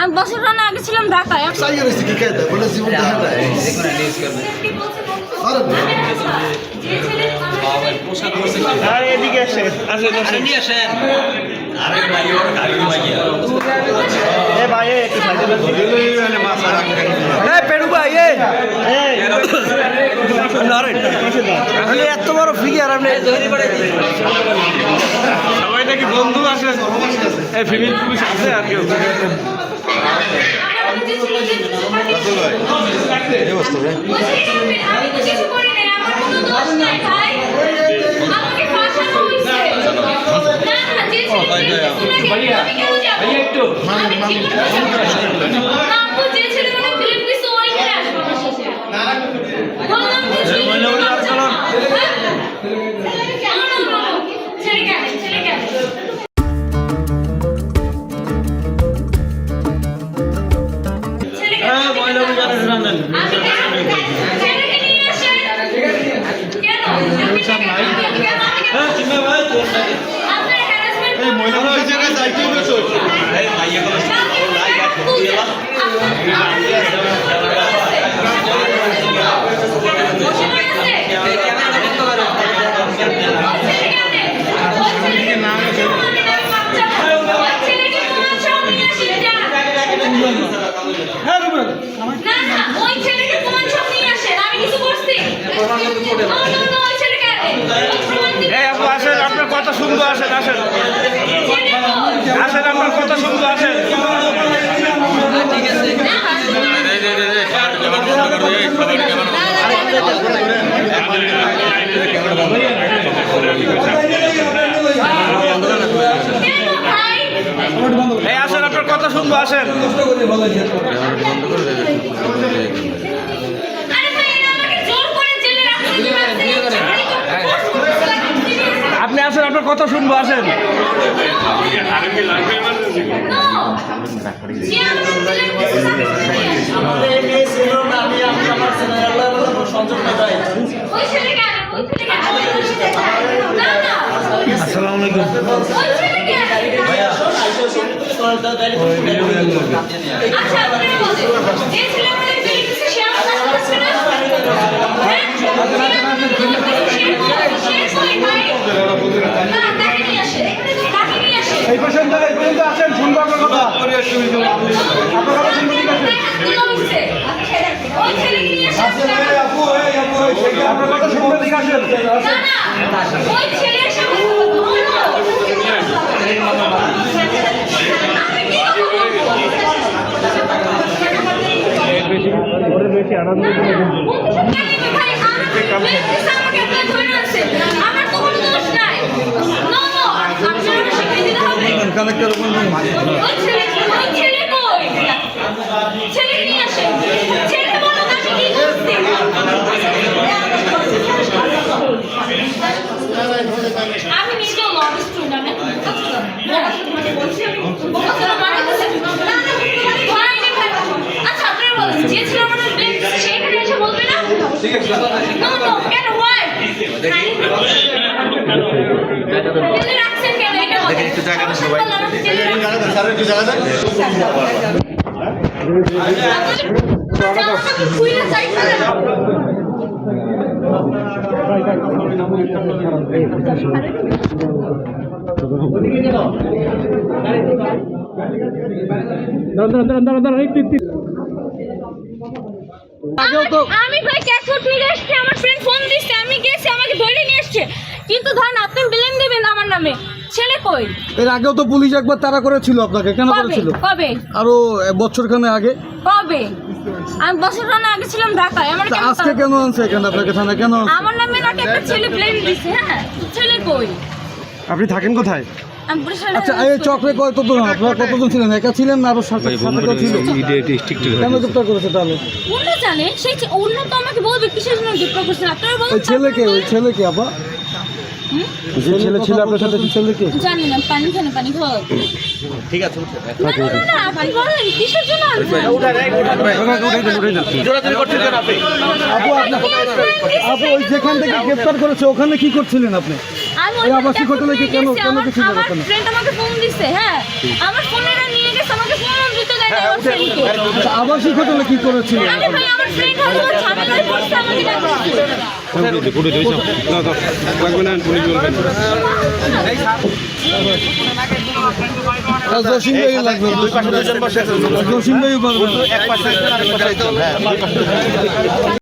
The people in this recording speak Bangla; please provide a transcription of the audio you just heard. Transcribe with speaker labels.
Speaker 1: আমি বছর আগে ছিলাম ঢাকায়।
Speaker 2: এত বড় ফিগার আপনি
Speaker 3: সবাই নাকি বন্ধু আছে, ফিমেল পুলিশ আছে আর কেউ আপনার কথা শুনবো, আসেন আসেন আসেন, আপনার কথা শুনবো, আসেন। আসেন, আপনার কথা শুনবো, আসেন। আপনি আসেন, আপনার কথা শুনবো, আসেন। আসসালামু আলাইকুম। এই পর্যন্ত আসেন, শুনবো আপনার কথা। আপনার কথা শুনবো, ঠিক আছে? আপনার কথা শুনবো, ঠিক আছে? বেশি আনন্দ কালেক্টর
Speaker 1: আমি নিজেও লব স্টুডেন্ট, আচ্ছা আপনারা বলেন যে ছিল আমাদের সেখানে এসে বলবে না? ঠিক আছে, কেন হয় রাখছেন কেন? এটা একটু জায়গা দেন সবাই, একটু জায়গা দেন। আমি ভাই ক্যাশওয়ার্ড ফিরে আসছে, আমার ফ্রেন্ড ফোন দিচ্ছে, আমি গেছি, আমাকে ধরে নিয়ে আসছে, কিন্তু ধরেন আপনি ব্লেম দেবেন আমার নামে। ছেলে কই?
Speaker 2: এর আগেও তো পুলিশ একবার তাড়া করেছিল আপনাকে, কেন করেছিল?
Speaker 1: কবে?
Speaker 2: আরো বছরখানেক আগে।
Speaker 1: কবে? আমি বছর আগে ছিলাম ঢাকায়। আমার
Speaker 2: আজকে কেন আনছে এখানে আপনাকে থানা? কেন
Speaker 1: আমার নামে নাকি একটা ছেলে ব্লেম দিছে? হ্যাঁ, ছেলে কই?
Speaker 3: আপনি থাকেন কোথায়?
Speaker 2: আচ্ছা, এই চক্রে কতজন, আপনারা কতজন ছিলেন? একা ছিলেন না আরো সাথে ছিল? কেন গ্রেপ্তার করেছে তাহলে?
Speaker 1: উনি জানে, সেই উনি তো আমাকে বলবে কিসের জন্য গ্রেপ্তার করেছেন। আপনারা বলুন।
Speaker 2: ওই ছেলেকে আপা যে ছেলে ছিল আপনার সাথে ছেলেকে
Speaker 1: জানি না, পানি খানে পানি খাওয়া।
Speaker 3: ঠিক আছে
Speaker 1: না, না, না, না, আপনি বলেন কিসের জন্য আনছেন?
Speaker 3: জোরাজুরি করছেন কেন আপনি?
Speaker 2: আপু আপনার আপু ওই যেখান থেকে গ্রেফতার করেছে ওখানে কি করছিলেন আপনি?
Speaker 1: আমি
Speaker 2: এই
Speaker 1: ওইখানে
Speaker 2: আবাসিক হোটেলে কি কেন
Speaker 1: গেছি,
Speaker 2: কেন
Speaker 1: আমার
Speaker 2: গেছিলেন
Speaker 1: আমার
Speaker 2: ওখানে?
Speaker 1: ফ্রেন্ড আমাকে ফোন দিছে, হ্যাঁ আমার ফোনেরা নিয়ে গেছে, আমাকে ফোন দিতে দেয় না আমার ফ্রেন্ডকে।
Speaker 2: আচ্ছা, আবাসিক হোটেলে কি করেছিলেন?
Speaker 1: আরে ভাই আমার ফ্রেন্ড হয়তো বা ঝামেলায় পড়ছে, আমাকে ডাকছে।
Speaker 2: জসিম ভাই লাগবে
Speaker 3: দুই পাশে দুজন বসে আছে।
Speaker 2: জসিম ভাই বলবেন
Speaker 3: এক পাশে একজন, আরেক পাশে একজন। হ্যাঁ, দুই পাশে দুজন।